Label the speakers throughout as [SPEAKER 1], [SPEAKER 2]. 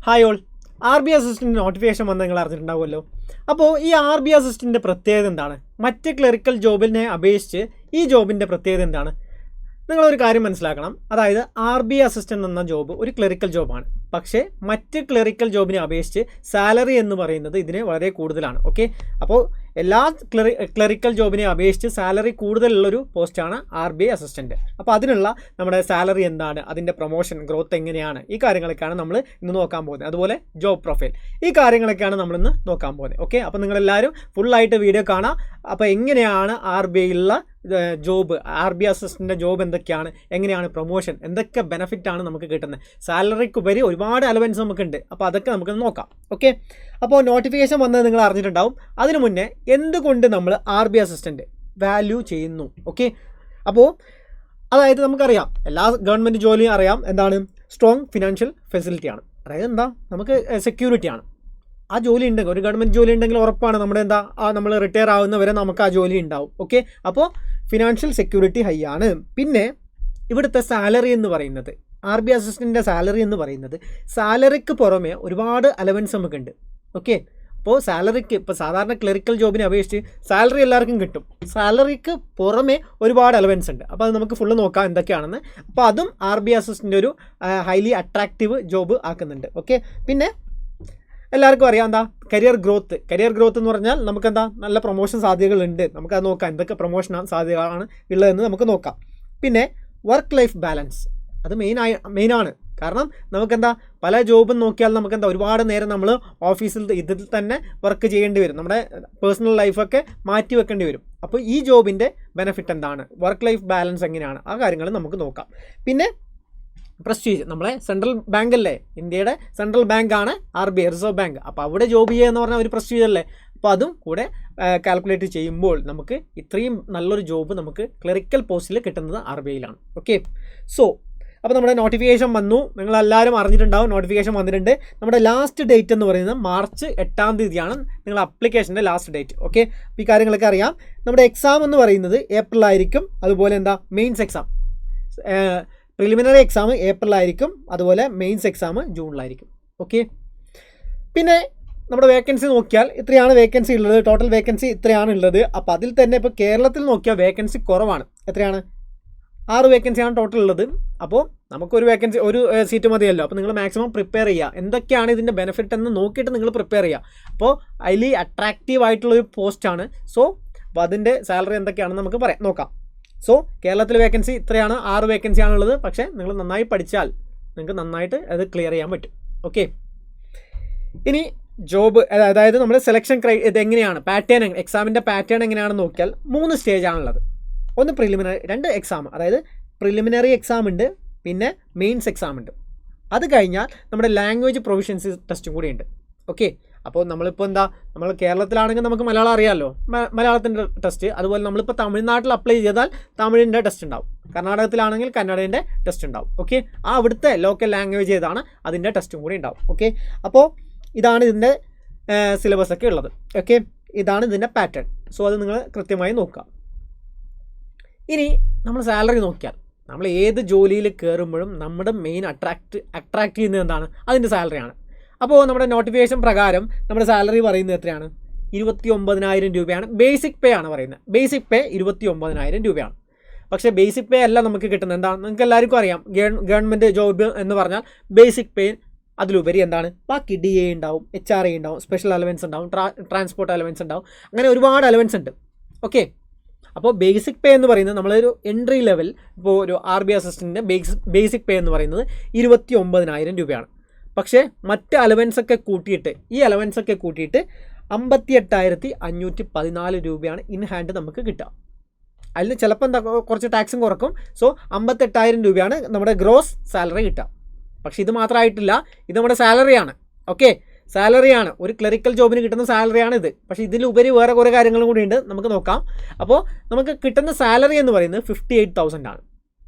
[SPEAKER 1] Hi all, RBI assistant notification വന്ന് നിങ്ങൾ അറിഞ്ഞിട്ടുണ്ടാവുമല്ലോ. അപ്പോൾ ഈ RBI അസിസ്റ്റൻ്റിൻ്റെ പ്രത്യേകത എന്താണ്? മറ്റ് ക്ലറിക്കൽ ജോബിനെ അപേക്ഷിച്ച് ഈ ജോബിൻ്റെ പ്രത്യേകത എന്താണ്? നിങ്ങളൊരു കാര്യം മനസ്സിലാക്കണം. അതായത് RBI അസിസ്റ്റൻ്റ് എന്ന ജോബ് ഒരു ക്ലറിക്കൽ ജോബാണ്. പക്ഷേ മറ്റ് ക്ലറിക്കൽ ജോബിനെ അപേക്ഷിച്ച് സാലറി എന്ന് പറയുന്നത് ഇതിന് വളരെ കൂടുതലാണ്. ഓക്കെ, അപ്പോൾ എല്ലാ ക്ലറിക്കൽ ജോബിനെ അപേക്ഷിച്ച് സാലറി കൂടുതലുള്ളൊരു പോസ്റ്റാണ് RBI അസിസ്റ്റൻ്റ്. അപ്പോൾ അതിനുള്ള നമ്മുടെ സാലറി എന്താണ്, അതിൻ്റെ പ്രൊമോഷൻ ഗ്രോത്ത് എങ്ങനെയാണ്, ഈ കാര്യങ്ങളൊക്കെയാണ് നമ്മൾ ഇന്ന് നോക്കാൻ പോകുന്നത്. അതുപോലെ ജോബ് പ്രൊഫൈൽ, ഈ കാര്യങ്ങളൊക്കെയാണ് നമ്മളിന്ന് നോക്കാൻ പോകുന്നത്. ഓക്കെ, അപ്പോൾ നിങ്ങളെല്ലാവരും ഫുള്ളായിട്ട് വീഡിയോ കാണാം. അപ്പോൾ എങ്ങനെയാണ് RBIയിലുള്ള ജോബ്, RBI അസിസ്റ്റൻ്റ് ജോബ് എന്തൊക്കെയാണ്, എങ്ങനെയാണ് പ്രൊമോഷൻ, എന്തൊക്കെ ബെനിഫിറ്റാണ് നമുക്ക് കിട്ടുന്നത്, സാലറിക്കുപരി ഒരുപാട് അലവൻസ് നമുക്കുണ്ട്. അപ്പോൾ അതൊക്കെ നമുക്ക് നോക്കാം. ഓക്കെ, അപ്പോൾ നോട്ടിഫിക്കേഷൻ വന്നത് നിങ്ങൾ അറിഞ്ഞിട്ടുണ്ടാവും. അതിനു മുന്നേ എന്തുകൊണ്ട് നമ്മൾ RBI അസിസ്റ്റൻ്റ് വാല്യൂ ചെയ്യുന്നു? ഓക്കെ, അപ്പോൾ അതായത് നമുക്കറിയാം, എല്ലാ ഗവൺമെൻറ് ജോലിയും അറിയാം എന്താണ് സ്ട്രോങ് ഫിനാൻഷ്യൽ ഫെസിലിറ്റിയാണ്. അതായത് എന്താ, നമുക്ക് സെക്യൂരിറ്റിയാണ്. ആ ജോലി ഉണ്ടെങ്കിൽ, ഒരു ഗവൺമെൻറ് ജോലി ഉണ്ടെങ്കിൽ ഉറപ്പാണ് നമ്മുടെ എന്താ നമ്മൾ റിട്ടയർ ആവുന്നവരെ നമുക്ക് ആ ജോലി ഉണ്ടാവും. ഓക്കെ, അപ്പോൾ ഫിനാൻഷ്യൽ സെക്യൂരിറ്റി ഹൈ ആണ്. പിന്നെ ഇവിടുത്തെ സാലറി എന്ന് പറയുന്നത്, RBI അസിസ്റ്റൻ്റിൻ്റെ സാലറി എന്ന് പറയുന്നത്, സാലറിക്ക് പുറമെ ഒരുപാട് അലവൻസ് നമുക്കുണ്ട്. ഓക്കെ, അപ്പോൾ സാലറിക്ക് ഇപ്പോൾ സാധാരണ ക്ലറിക്കൽ ജോബിനെ അപേക്ഷിച്ച് സാലറി എല്ലാവർക്കും കിട്ടും. സാലറിക്ക് പുറമെ ഒരുപാട് അലവൻസ് ഉണ്ട്. അപ്പോൾ അത് നമുക്ക് ഫുള്ള് നോക്കാം എന്തൊക്കെയാണെന്ന്. അപ്പോൾ അതും RBI അസിസ്റ്റൻ്റ് ഒരു ഹൈലി അട്രാക്റ്റീവ് ജോബ് ആക്കുന്നുണ്ട്. ഓക്കെ, പിന്നെ എല്ലാവർക്കും അറിയാം എന്താ കരിയർ ഗ്രോത്ത് എന്ന് പറഞ്ഞാൽ നമുക്കെന്താ നല്ല പ്രൊമോഷൻ സാധ്യതകളുണ്ട്. നമുക്കത് നോക്കാം, എന്തൊക്കെ പ്രൊമോഷൻ സാധ്യതകളാണ് ഉള്ളതെന്ന് നമുക്ക് നോക്കാം. പിന്നെ വർക്ക് ലൈഫ് ബാലൻസ്, അത് മെയിനാണ്. കാരണം നമുക്കെന്താ പല ജോബും നോക്കിയാൽ നമുക്കെന്താ ഒരുപാട് നേരം നമ്മൾ ഓഫീസിൽ ഇതിൽ തന്നെ വർക്ക് ചെയ്യേണ്ടി വരും. നമ്മുടെ പേഴ്സണൽ ലൈഫൊക്കെ മാറ്റി വെക്കേണ്ടി വരും. അപ്പോൾ ഈ ജോബിൻ്റെ ബെനിഫിറ്റ് എന്താണ്, വർക്ക് ലൈഫ് ബാലൻസ് എങ്ങനെയാണ്, ആ കാര്യങ്ങൾ നമുക്ക് നോക്കാം. പിന്നെ പ്രസ്റ്റീജ്, നമ്മളെ സെൻട്രൽ ബാങ്ക് അല്ലേ, ഇന്ത്യയുടെ സെൻട്രൽ ബാങ്കാണ് RBI, റിസർവ് ബാങ്ക്. അപ്പോൾ അവിടെ ജോബ് ചെയ്യുക എന്ന് പറഞ്ഞാൽ ഒരു പ്രസ്റ്റീജ് അല്ലേ. അപ്പോൾ അതും കൂടെ കാൽക്കുലേറ്റ് ചെയ്യുമ്പോൾ നമുക്ക് ഇത്രയും നല്ലൊരു ജോബ് നമുക്ക് ക്ലറിക്കൽ പോസ്റ്റിൽ കിട്ടുന്നത് RBIയിലാണ്. ഓക്കെ, സോ അപ്പോൾ നമ്മുടെ നോട്ടിഫിക്കേഷൻ വന്നു, നിങ്ങളെല്ലാവരും അറിഞ്ഞിട്ടുണ്ടാവും. നോട്ടിഫിക്കേഷൻ വന്നിട്ടുണ്ട്. നമ്മുടെ ലാസ്റ്റ് ഡേറ്റ് എന്ന് പറയുന്നത് മാർച്ച് 8 നിങ്ങളുടെ അപ്ലിക്കേഷൻ്റെ ലാസ്റ്റ് ഡേറ്റ്. ഓക്കെ, അപ്പോൾ ഈ കാര്യങ്ങളൊക്കെ അറിയാം. നമ്മുടെ എക്സാം എന്ന് പറയുന്നത് ഏപ്രിലായിരിക്കും. അതുപോലെ എന്താ മെയിൻസ് എക്സാം, പ്രിലിമിനറി എക്സാം ഏപ്രിലായിരിക്കും. അതുപോലെ മെയിൻസ് എക്സാം ജൂണിലായിരിക്കും. ഓക്കെ, പിന്നെ നമ്മുടെ വേക്കൻസി നോക്കിയാൽ ഇത്രയാണ് വേക്കൻസി ഉള്ളത്. ടോട്ടൽ വേക്കൻസി ഇത്രയാണ് ഉള്ളത്. അപ്പോൾ അതിൽ തന്നെ ഇപ്പോൾ കേരളത്തിൽ നോക്കിയാൽ വേക്കൻസി കുറവാണ്. എത്രയാണ്? 6 വേക്കൻസിയാണ് ടോട്ടൽ ഉള്ളത്. അപ്പോൾ നമുക്കൊരു വേക്കൻസി, ഒരു സീറ്റ് മതിയല്ലോ. അപ്പോൾ നിങ്ങൾ മാക്സിമം പ്രിപ്പയർ ചെയ്യുക, എന്തൊക്കെയാണ് ഇതിൻ്റെ ബെനിഫിറ്റ് എന്ന് നോക്കിയിട്ട് നിങ്ങൾ പ്രിപ്പയർ ചെയ്യുക. അപ്പോൾ ഹൈലി അട്രാക്റ്റീവ് ആയിട്ടുള്ളൊരു പോസ്റ്റാണ്. സോ അപ്പോൾ അതിൻ്റെ സാലറി എന്തൊക്കെയാണെന്ന് നമുക്ക് നോക്കാം. സോ കേരളത്തിൽ വേക്കൻസി ഇത്രയാണ്, 6 വേക്കൻസിയാണുള്ളത്. പക്ഷേ നിങ്ങൾ നന്നായി പഠിച്ചാൽ നിങ്ങൾക്ക് നന്നായിട്ട് അത് ക്ലിയർ ചെയ്യാൻ പറ്റും. ഓക്കെ, ഇനി ജോബ്, അതായത് നമ്മൾ സെലക്ഷൻ ഇതെങ്ങനെയാണ്, പാറ്റേൺ, എക്സാമിൻ്റെ പാറ്റേൺ എങ്ങനെയാണെന്ന് നോക്കിയാൽ 3 സ്റ്റേജാണുള്ളത്. ഒന്ന് പ്രിലിമിനറി, 2 എക്സാം, അതായത് പ്രിലിമിനറി എക്സാം ഉണ്ട്, പിന്നെ മെയിൻസ് എക്സാം ഉണ്ട്. അത് കഴിഞ്ഞാൽ നമ്മുടെ ലാംഗ്വേജ് പ്രൊഫിഷ്യൻസി ടെസ്റ്റും കൂടി ഉണ്ട്. ഓക്കെ, അപ്പോൾ നമ്മളിപ്പോൾ എന്താ, നമ്മൾ കേരളത്തിലാണെങ്കിൽ നമുക്ക് മലയാളം അറിയാമല്ലോ, മലയാളത്തിൻ്റെ ടെസ്റ്റ്. അതുപോലെ നമ്മളിപ്പോൾ തമിഴ്നാട്ടിൽ അപ്ലൈ ചെയ്താൽ തമിഴിൻ്റെ ടെസ്റ്റ് ഉണ്ടാവും. കർണാടകത്തിലാണെങ്കിൽ കന്നഡേൻ്റെ ടെസ്റ്റ് ഉണ്ടാവും. ഓക്കെ, ആ അവിടുത്തെ ലോക്കൽ ലാംഗ്വേജ് ഏതാണ് അതിൻ്റെ ടെസ്റ്റും കൂടി ഉണ്ടാവും. ഓക്കെ, അപ്പോൾ ഇതാണ് ഇതിൻ്റെ സിലബസൊക്കെ ഉള്ളത്. ഓക്കെ, ഇതാണ് ഇതിൻ്റെ പാറ്റേൺ. സോ അത് നിങ്ങൾ കൃത്യമായി നോക്കുക. ഇനി നമ്മൾ സാലറി നോക്കിയാൽ, നമ്മൾ ഏത് ജോലിയിൽ കയറുമ്പോഴും നമ്മുടെ മെയിൻ അട്രാക്റ്റ് ചെയ്യുന്നത് എന്താണ്, അതിൻ്റെ സാലറിയാണ്. അപ്പോൾ നമ്മുടെ നോട്ടിഫിക്കേഷൻ പ്രകാരം നമ്മുടെ സാലറി പറയുന്നത് എത്രയാണ്? 29,000 രൂപയാണ്. ബേസിക് പേ ആണ് പറയുന്നത്. ബേസിക് പേ 29,000 രൂപയാണ്. പക്ഷേ ബേസിക് പേ അല്ല നമുക്ക് കിട്ടുന്നത്. എന്താണ്, നിങ്ങൾക്ക് എല്ലാവർക്കും അറിയാം, ഗവൺമെൻറ് ജോബ് എന്ന് പറഞ്ഞാൽ ബേസിക് പേ അതിലുപരി എന്താണ്, ബാക്കി DA ഉണ്ടാവും, HRA ഉണ്ടാവും, സ്പെഷ്യൽ അലവൻസ് ഉണ്ടാവും, ട്രാൻസ്പോർട്ട് അലവൻസ് ഉണ്ടാവും, അങ്ങനെ ഒരുപാട് അലവൻസ് ഉണ്ട്. ഓക്കെ, അപ്പോൾ ബേസിക് പേ എന്ന് പറയുന്നത് നമ്മളൊരു എൻട്രി ലെവൽ, ഇപ്പോൾ ഒരു RBI അസിസ്റ്റൻറ്റിൻ്റെ ബേസിക് പേ എന്ന് പറയുന്നത് 29,000 രൂപയാണ്. പക്ഷേ മറ്റ് അലവൻസൊക്കെ കൂട്ടിയിട്ട്, ഈ അലവൻസൊക്കെ കൂട്ടിയിട്ട് 58,514 രൂപയാണ് ഇൻ ഹാൻഡ് നമുക്ക് കിട്ടുക. അതിൽ ചിലപ്പോൾ എന്താ കുറച്ച് ടാക്സും കുറക്കും. സോ 58,000 രൂപയാണ് നമ്മുടെ ഗ്രോസ് സാലറി കിട്ടുക. പക്ഷേ ഇത് മാത്രമായിട്ടില്ല, ഇത് നമ്മുടെ സാലറിയാണ്. ഓക്കെ, സാലറിയാണ്, ഒരു ക്ലറിക്കൽ ജോബിന് കിട്ടുന്ന സാലറിയാണ് ഇത്. പക്ഷേ ഇതിലുപരി വേറെ കുറേ കാര്യങ്ങളും കൂടി ഉണ്ട്, നമുക്ക് നോക്കാം. അപ്പോൾ നമുക്ക് കിട്ടുന്ന സാലറി എന്ന് പറയുന്നത് 58,000 ആണ്.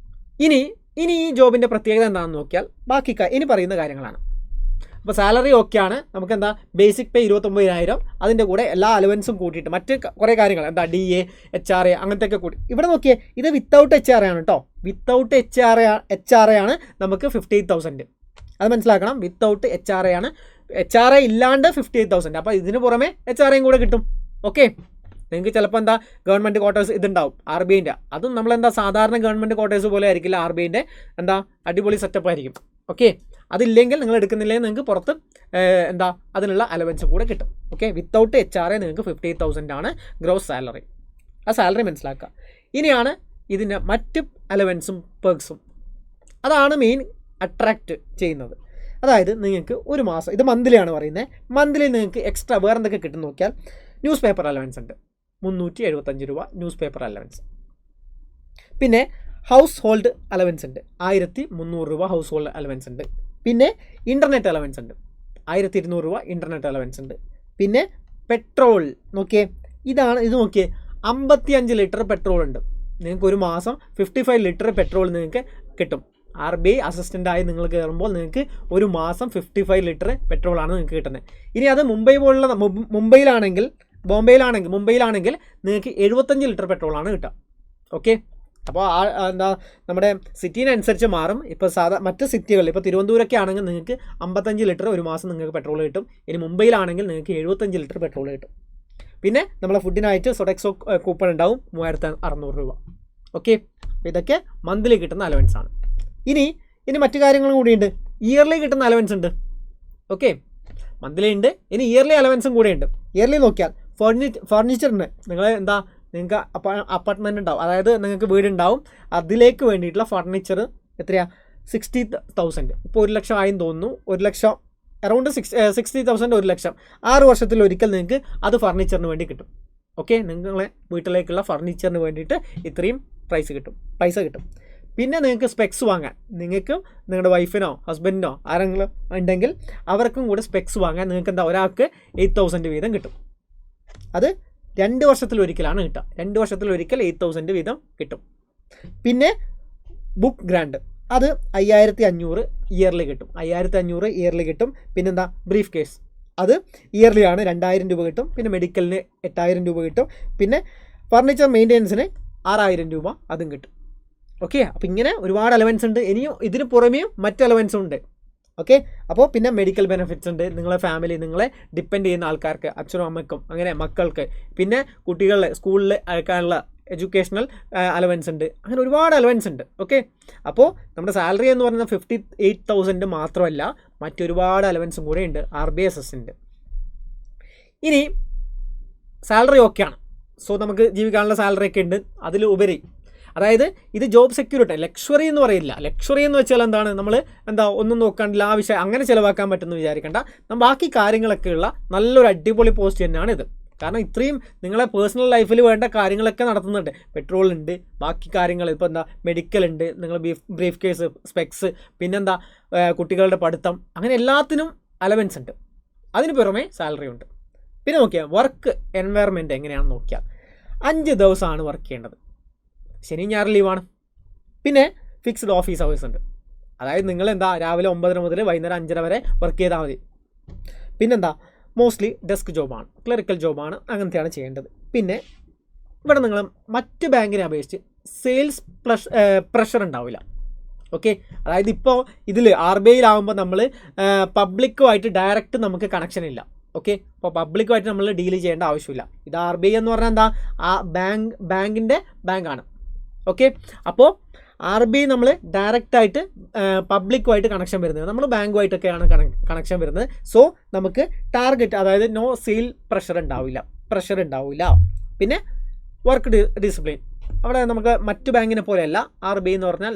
[SPEAKER 1] ഇനി ഈ ജോബിൻ്റെ പ്രത്യേകത എന്താണെന്ന് നോക്കിയാൽ ബാക്കി ഇനി പറയുന്ന കാര്യങ്ങളാണ്. അപ്പോൾ സാലറി ഓക്കെയാണ്, നമുക്കെന്താ ബേസിക് പേ 29,000, അതിൻ്റെ കൂടെ എല്ലാ അലവൻസും കൂട്ടിയിട്ട് മറ്റ് കുറേ കാര്യങ്ങൾ എന്താ DA, HRA അങ്ങനത്തെയൊക്കെ കൂടി. ഇവിടെ നോക്കിയേ, ഇത് വിത്തൗട്ട് HRA ആണ് കേട്ടോ. വിത്തൗട്ട് HRA ആണ് നമുക്ക് 58,000. അത് മനസ്സിലാക്കണം. വിത്തൗട്ട് HRA ആണ്. HRA ഇല്ലാണ്ട് 58,000. അപ്പോൾ ഇതിന് പുറമെ HRAയും കൂടെ കിട്ടും. ഓക്കെ, നിങ്ങൾക്ക് ചിലപ്പോൾ എന്താ ഗവൺമെൻറ് ക്വാർട്ടേഴ്സ് ഇതുണ്ടാവും RBIൻ്റെ. അതും നമ്മളെന്താ സാധാരണ ഗവൺമെൻറ് ക്വാർട്ടേഴ്സ് പോലെ ആയിരിക്കില്ല. RBIൻ്റെ എന്താ അടിപൊളി സെറ്റപ്പ് ആയിരിക്കും. ഓക്കെ, അതില്ലെങ്കിൽ നിങ്ങൾ എടുക്കുന്നില്ലെങ്കിൽ നിങ്ങൾക്ക് പുറത്ത് എന്താ അതിനുള്ള അലവൻസ് കൂടെ കിട്ടും. ഓക്കെ, വിത്തൗട്ട് HRA നിങ്ങൾക്ക് 58,000 ആണ് ഗ്രോസ് സാലറി. ആ സാലറി മനസ്സിലാക്കുക. ഇനിയാണ് ഇതിൻ്റെ മറ്റ് അലവൻസും പെർക്സും. അതാണ് മെയിൻ അട്രാക്റ്റ് ചെയ്യുന്നത്. അതായത് നിങ്ങൾക്ക് ഒരു മാസം, ഇത് മന്ത്ലിയാണ് പറയുന്നത്, മന്ത്ലി നിങ്ങൾക്ക് എക്സ്ട്രാ വേറെ എന്തൊക്കെ കിട്ടും നോക്കിയാൽ ന്യൂസ് പേപ്പർ അലവൻസ് ഉണ്ട് 375 രൂപ ന്യൂസ് പേപ്പർ അലവൻസ്. പിന്നെ ഹൗസ് ഹോൾഡ് അലവൻസ് ഉണ്ട് 1300 രൂപ ഹൗസ് ഹോൾഡ് അലവൻസ് ഉണ്ട്. പിന്നെ ഇൻ്റർനെറ്റ് അലവൻസ് ഉണ്ട് 1200 രൂപ ഇൻ്റർനെറ്റ് അലവൻസ് ഉണ്ട്. പിന്നെ പെട്രോൾ നോക്കിയേ, ഇത് നോക്കിയേ 55 ലിറ്റർ പെട്രോൾ ഉണ്ട്. നിങ്ങൾക്ക് ഒരു മാസം 55 ലിറ്റർ പെട്രോൾ നിങ്ങൾക്ക് കിട്ടും. RBI അസിസ്റ്റൻ്റായി നിങ്ങൾ കയറുമ്പോൾ നിങ്ങൾക്ക് ഒരു മാസം 55 ലിറ്റർ പെട്രോളാണ് നിങ്ങൾക്ക് കിട്ടുന്നത്. ഇനി അത് മുംബൈയിലാണെങ്കിൽ നിങ്ങൾക്ക് 75 ലിറ്റർ പെട്രോളാണ് കിട്ടുക. ഓക്കെ, അപ്പോൾ എന്താ നമ്മുടെ സിറ്റീനനുസരിച്ച് മാറും. ഇപ്പോൾ മറ്റ് സിറ്റികളിൽ ഇപ്പോൾ തിരുവനന്തപുരമൊക്കെ ആണെങ്കിൽ നിങ്ങൾക്ക് 55 ലിറ്റർ ഒരു മാസം നിങ്ങൾക്ക് പെട്രോൾ കിട്ടും. ഇനി മുംബൈയിലാണെങ്കിൽ നിങ്ങൾക്ക് 75 ലിറ്റർ പെട്രോൾ കിട്ടും. പിന്നെ നമ്മളെ ഫുഡിനായിട്ട് സൊഡെക്സോ കൂപ്പൺ ഉണ്ടാവും 3600 രൂപ. ഓക്കെ, ഇതൊക്കെ മന്ത്ലി കിട്ടുന്ന അലവൻസ് ആണ്. ഇനി മറ്റു കാര്യങ്ങളും കൂടിയുണ്ട്. ഇയർലി കിട്ടുന്ന അലവൻസ് ഉണ്ട്. ഓക്കെ, മന്ത്ലി ഉണ്ട്, ഇനി ഇയർലി അലവൻസും കൂടെ ഉണ്ട്. ഇയർലി നോക്കിയാൽ ഫർണിച്ചറിന് നിങ്ങൾക്ക് അപ്പാർട്ട്മെൻറ്റ് ഉണ്ടാവും, അതായത് നിങ്ങൾക്ക് വീടുണ്ടാവും, അതിലേക്ക് വേണ്ടിയിട്ടുള്ള ഫർണിച്ചർ എത്രയാണ് 60,000. ഇപ്പോൾ 1 ലക്ഷം ആയെന്ന് തോന്നുന്നു. 1 ലക്ഷം അറൗണ്ട് 60,000 1 ലക്ഷം 6 വർഷത്തിൽ ഒരിക്കൽ നിങ്ങൾക്ക് അത് ഫർണിച്ചറിന് വേണ്ടി കിട്ടും. ഓക്കെ, നിങ്ങളെ വീട്ടിലേക്കുള്ള ഫർണിച്ചറിന് വേണ്ടിയിട്ട് ഇത്രയും പൈസ കിട്ടും. പിന്നെ നിങ്ങൾക്ക് സ്പെക്സ് വാങ്ങാൻ, നിങ്ങൾക്കും നിങ്ങളുടെ വൈഫിനോ ഹസ്ബൻഡിനോ ആരെങ്കിലും ഉണ്ടെങ്കിൽ അവർക്കും കൂടെ സ്പെക്സ് വാങ്ങാൻ നിങ്ങൾക്ക് എന്താ ഒരാൾക്ക് 8,000 വീതം കിട്ടും. അത് 2 വർഷത്തിൽ ഒരിക്കലാണ് കിട്ടുക. 2 വർഷത്തിൽ ഒരിക്കൽ 8,000 വീതം കിട്ടും. പിന്നെ ബുക്ക് ഗ്രാൻഡ്, അത് 5,500 ഇയർലി കിട്ടും. 5,500 ഇയർലി കിട്ടും. പിന്നെന്താ ബ്രീഫ് കേസ്, അത് ഇയർലി ആണ് 2,000 രൂപ കിട്ടും. പിന്നെ മെഡിക്കലിന് 8,000 രൂപ കിട്ടും. പിന്നെ ഫർണിച്ചർ മെയിൻ്റെനൻസിന് 6,000 രൂപ അതും കിട്ടും. ഓക്കെ, അപ്പോൾ ഇങ്ങനെ ഒരുപാട് അലവൻസ് ഉണ്ട്. ഇനിയും ഇതിന് പുറമേയും മറ്റ് അലവൻസും ഉണ്ട്. ഓക്കെ, അപ്പോൾ പിന്നെ മെഡിക്കൽ ബെനിഫിറ്റ്സ് ഉണ്ട്. നിങ്ങളെ ഫാമിലി, നിങ്ങളെ ഡിപ്പെൻഡ് ചെയ്യുന്ന ആൾക്കാർക്ക്, അച്ഛനും അമ്മയ്ക്കും അങ്ങനെ മക്കൾക്ക്, പിന്നെ കുട്ടികളെ സ്കൂളിൽ അയക്കാനുള്ള എഡ്യൂക്കേഷണൽ അലവൻസ് ഉണ്ട്. അങ്ങനെ ഒരുപാട് അലവൻസ് ഉണ്ട്. ഓക്കെ, അപ്പോൾ നമ്മുടെ സാലറി എന്ന് പറയുന്നത് 58,000 മാത്രമല്ല, മറ്റൊരുപാട് അലവൻസും കൂടെ ഉണ്ട് RBI അസിസ്റ്റൻ്റ്. ഇനി സാലറി ഓക്കെയാണ്. സോ നമുക്ക് ജീവിക്കാനുള്ള സാലറി ഒക്കെ ഉണ്ട്. അതിൽ ഉപരി അതായത് ഇത് ജോബ് സെക്യൂരിറ്റി, ലക്ഷറി എന്ന് പറയില്ല. ലക്ഷറി എന്ന് വെച്ചാൽ എന്താണ്, നമ്മൾ ഒന്നും നോക്കാണ്ട് ലാവിഷ് അങ്ങനെ ചിലവാക്കാൻ പറ്റുമെന്ന് വിചാരിക്കേണ്ട. ബാക്കി കാര്യങ്ങളൊക്കെയുള്ള നല്ലൊരു അടിപൊളി പോസ്റ്റ് തന്നെയാണ് ഇത്. കാരണം ഇത്രയും നിങ്ങളെ പേഴ്സണൽ ലൈഫിൽ വേണ്ട കാര്യങ്ങളൊക്കെ നടത്തുന്നുണ്ട്. പെട്രോൾ ഉണ്ട്, ബാക്കി കാര്യങ്ങൾ ഇപ്പോൾ മെഡിക്കൽ ഉണ്ട്, നിങ്ങൾ ബ്രീഫ് കേസ്, സ്പെക്സ്, പിന്നെന്താ കുട്ടികളുടെ പഠിത്തം, അങ്ങനെ എല്ലാത്തിനും അലവൻസ് ഉണ്ട്. അതിന് പുറമെ സാലറി ഉണ്ട്. പിന്നെ നോക്കിയാൽ വർക്ക് എൻവയറമെൻറ്റ് എങ്ങനെയാണെന്ന് നോക്കിയാൽ 5 ദിവസമാണ് വർക്ക് ചെയ്യേണ്ടത്. ശനി ഞായർ ലീവാണ്. പിന്നെ ഫിക്സ്ഡ് ഓഫീസ് അവേഴ്സ് ഉണ്ട്. അതായത് നിങ്ങൾ രാവിലെ 9 മുതൽ വൈകുന്നേരം 5 വരെ വർക്ക് ചെയ്താൽ മതി. പിന്നെന്താ മോസ്റ്റ്ലി ഡെസ്ക് ജോബാണ്, ക്ലറിക്കൽ ജോബാണ്, അങ്ങനത്തെയാണ് ചെയ്യേണ്ടത്. പിന്നെ ഇവിടെ നിങ്ങൾ മറ്റ് ബാങ്കിനെ അപേക്ഷിച്ച് സെയിൽസ് പ്രഷർ ഉണ്ടാവില്ല. ഓക്കെ, അതായത് ഇപ്പോൾ ഇതിൽ RBIയിലാവുമ്പോൾ നമ്മൾ പബ്ലിക്കുമായിട്ട് ഡയറക്റ്റ് നമുക്ക് കണക്ഷൻ ഇല്ല. ഓക്കെ, അപ്പോൾ പബ്ലിക്കുമായിട്ട് നമ്മൾ ഡീൽ ചെയ്യേണ്ട ആവശ്യമില്ല. ഇത് RBI എന്ന് പറഞ്ഞാൽ ആ ബാങ്കിൻ്റെ ബാങ്കാണ്. ഓക്കെ, അപ്പോൾ RBI നമ്മൾ ഡയറക്റ്റായിട്ട് പബ്ലിക്കുമായിട്ട് കണക്ഷൻ വരുന്നത്, നമ്മൾ ബാങ്കുമായിട്ടൊക്കെയാണ് കണക്ഷൻ വരുന്നത്. സോ നമുക്ക് ടാർഗറ്റ്, അതായത് നോ സെയിൽ പ്രഷർ ഉണ്ടാവില്ല. പിന്നെ വർക്ക് ഡിസിപ്ലിൻ, അവിടെ നമുക്ക് മറ്റു ബാങ്കിനെ പോലെയല്ല. RBI എന്ന് പറഞ്ഞാൽ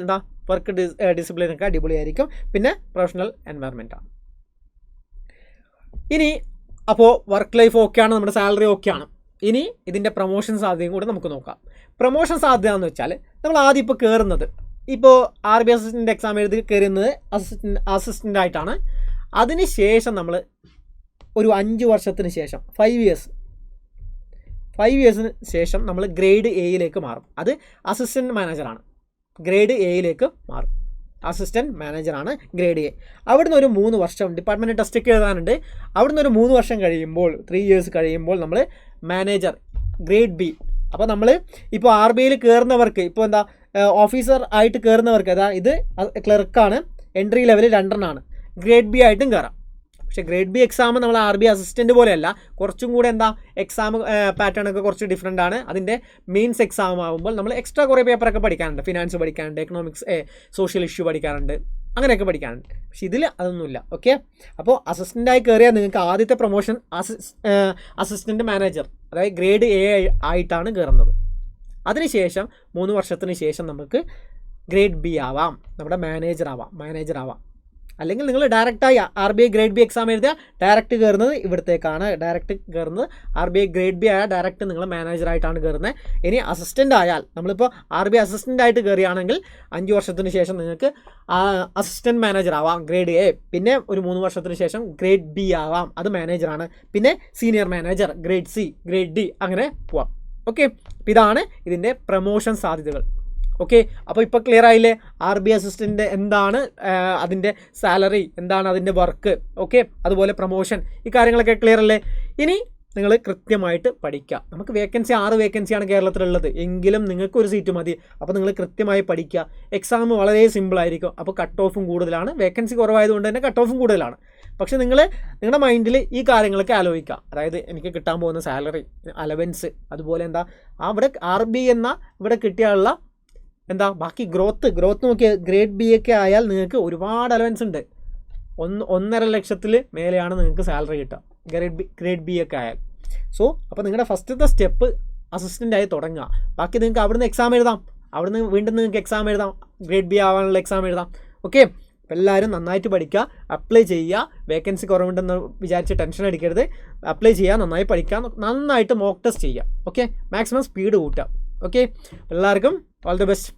[SPEAKER 1] വർക്ക് ഡിസിപ്ലിനൊക്കെ അടിപൊളിയായിരിക്കും. പിന്നെ പ്രൊഫഷണൽ എൻവയറമെൻറ്റാണ്. ഇനി അപ്പോൾ വർക്ക് ലൈഫ് ഓക്കെയാണ്, നമ്മുടെ സാലറി ഓക്കെയാണ്. ഇനി ഇതിൻ്റെ പ്രൊമോഷൻ സാധ്യതയും കൂടെ നമുക്ക് നോക്കാം. പ്രൊമോഷൻ സാധ്യത എന്ന് വെച്ചാൽ നമ്മൾ ആദ്യം ഇപ്പോൾ കയറുന്നത്, ഇപ്പോൾ RBI അസിസ്റ്റൻ്റ് എക്സാം എഴുതി കയറുന്നത് അസിസ്റ്റൻ്റ് ആയിട്ടാണ്. അതിന് ശേഷം നമ്മൾ ഒരു 5 വർഷത്തിന് ശേഷം 5 ഇയേഴ്സിന് ശേഷം നമ്മൾ ഗ്രേഡ് Aയിലേക്ക് മാറും. അത് അസിസ്റ്റൻറ്റ് മാനേജറാണ്. ഗ്രേഡ് Aയിലേക്ക് മാറും. അസിസ്റ്റൻറ്റ് മാനേജറാണ് ഗ്രേഡ് A. അവിടുന്ന് ഒരു 3 വർഷം ഡിപ്പാർട്ട്മെൻറ്റ് ടെസ്റ്റൊക്കെ എഴുതാനുണ്ട്. അവിടുന്ന് ഒരു 3 വർഷം കഴിയുമ്പോൾ, 3 ഇയേഴ്സ് കഴിയുമ്പോൾ നമ്മൾ മാനേജർ ഗ്രേഡ് B. അപ്പോൾ നമ്മൾ ഇപ്പോൾ RBIയിൽ കയറുന്നവർക്ക്, ഇപ്പോൾ ഓഫീസർ ആയിട്ട് കയറുന്നവർക്ക്, ഇത് ക്ലർക്കാണ്, എൻട്രി ലെവൽ 2 എണ്ണമാണ്. ഗ്രേഡ് ബി ആയിട്ടും കയറാം. പക്ഷേ ഗ്രേഡ് ബി എക്സാം നമ്മൾ RBI അസിസ്റ്റൻറ്റ് പോലെയല്ല, കുറച്ചും കൂടെ എന്താ എക്സാം പാറ്റേൺ ഒക്കെ കുറച്ച് ഡിഫറെൻ്റ് ആണ്. അതിൻ്റെ മെയിൻസ് എക്സാം ആകുമ്പോൾ നമ്മൾ എക്സ്ട്രാ കുറേ പേപ്പറൊക്കെ പഠിക്കാനുണ്ട്. ഫിനാൻസ് പഠിക്കാനുണ്ട്, എക്കണോമിക്സ് സോഷ്യൽ ഇഷ്യൂ പഠിക്കാറുണ്ട്, അങ്ങനെയൊക്കെ പഠിക്കാനുണ്ട്. പക്ഷെ ഇതിൽ അതൊന്നുമില്ല. ഓക്കെ, അപ്പോൾ അസിസ്റ്റൻ്റായി കയറിയാൽ നിങ്ങൾക്ക് ആദ്യത്തെ പ്രൊമോഷൻ അസിസ്റ്റൻറ്റ് മാനേജർ, അതായത് ഗ്രേഡ് A ആയിട്ടാണ് കയറുന്നത്. അതിനുശേഷം 3 വർഷത്തിന് ശേഷം നമുക്ക് ഗ്രേഡ് B ആവാം, നമ്മുടെ മാനേജർ ആവാം. അല്ലെങ്കിൽ നിങ്ങൾ ഡയറക്റ്റായി RBI ഗ്രേഡ് ബി എക്സാം എഴുതിയാൽ ഡയറക്റ്റ് കയറുന്നത് ഇവിടത്തേക്കാണ്. ഡയറക്റ്റ് കയറുന്നത് RBI ഗ്രേഡ് ബി ആയാൽ ഡയറക്റ്റ് നിങ്ങൾ മാനേജറായിട്ടാണ് കയറുന്നത്. ഇനി അസിസ്റ്റൻ്റ് ആയാൽ, നമ്മളിപ്പോൾ RBI അസിസ്റ്റൻ്റ് ആയിട്ട് കയറുകയാണെങ്കിൽ 5 വർഷത്തിന് ശേഷം നിങ്ങൾക്ക് അസിസ്റ്റൻറ്റ് മാനേജർ ആവാം ഗ്രേഡ് A. പിന്നെ ഒരു 3 വർഷത്തിന് ശേഷം ഗ്രേഡ് B ആവാം, അത് മാനേജറാണ്. പിന്നെ senior manager grade C, grade D അങ്ങനെ പോവാം. ഓക്കെ, ഇതാണ് ഇതിൻ്റെ പ്രമോഷൻ സാധ്യതകൾ. ഓക്കെ, അപ്പോൾ ഇപ്പോൾ ക്ലിയർ ആയില്ലേ RBI അസിസ്റ്റൻ്റ് എന്താണ്, അതിൻ്റെ സാലറി എന്താണ്, അതിൻ്റെ വർക്ക്, ഓക്കെ, അതുപോലെ പ്രൊമോഷൻ, ഈ കാര്യങ്ങളൊക്കെ ക്ലിയർ അല്ലേ? ഇനി നിങ്ങൾ കൃത്യമായിട്ട് പഠിക്കുക. നമുക്ക് 6 വേക്കൻസിയാണ് കേരളത്തിലുള്ളത്, എങ്കിലും നിങ്ങൾക്ക് ഒരു സീറ്റ് മതി. അപ്പോൾ നിങ്ങൾ കൃത്യമായി പഠിക്കുക. എക്സാം വളരെ സിമ്പിളായിരിക്കും. അപ്പോൾ കട്ട് ഓഫും കൂടുതലാണ്, വേക്കൻസി കുറവായതുകൊണ്ട് തന്നെ കട്ട് ഓഫും കൂടുതലാണ്. പക്ഷേ നിങ്ങളുടെ മൈൻഡിൽ ഈ കാര്യങ്ങളൊക്കെ ആലോചിക്കുക. അതായത് എനിക്ക് കിട്ടാൻ പോകുന്ന സാലറി, അലവൻസ്, അതുപോലെ എന്താ അവിടെ RBI ഇവിടെ കിട്ടിയുള്ള ബാക്കി ഗ്രോത്ത് നോക്കിയാൽ ഗ്രേഡ് ബി ഒക്കെ ആയാൽ നിങ്ങൾക്ക് ഒരുപാട് അലവൻസ് ഉണ്ട്. 1.5 ലക്ഷത്തിൽ മേലെയാണ് നിങ്ങൾക്ക് സാലറി കിട്ടുക ഗ്രേഡ് ബി ഒക്കെ ആയാൽ. സോ അപ്പോൾ നിങ്ങളുടെ ഫസ്റ്റത്തെ സ്റ്റെപ്പ് അസിസ്റ്റൻ്റായി തുടങ്ങുക. ബാക്കി നിങ്ങൾക്ക് അവിടുന്ന് എക്സാം എഴുതാം, അവിടുന്ന് വീണ്ടും നിങ്ങൾക്ക് എക്സാം എഴുതാം, ഗ്രേഡ് ബി ആവാനുള്ള എക്സാം എഴുതാം. ഓക്കെ, അപ്പോൾ എല്ലാവരും നന്നായിട്ട് പഠിക്കുക, അപ്ലൈ ചെയ്യുക. വേക്കൻസി കുറവുണ്ടെന്ന് വിചാരിച്ച് ടെൻഷൻ അടിക്കരുത്. അപ്ലൈ ചെയ്യുക, നന്നായി പഠിക്കുക, നന്നായിട്ട് മോക്ക് ടെസ്റ്റ് ചെയ്യുക. ഓക്കെ, മാക്സിമം സ്പീഡ് കൂട്ടുക. ഓക്കെ, എല്ലാവർക്കും ഓൾ ദി ബെസ്റ്റ്.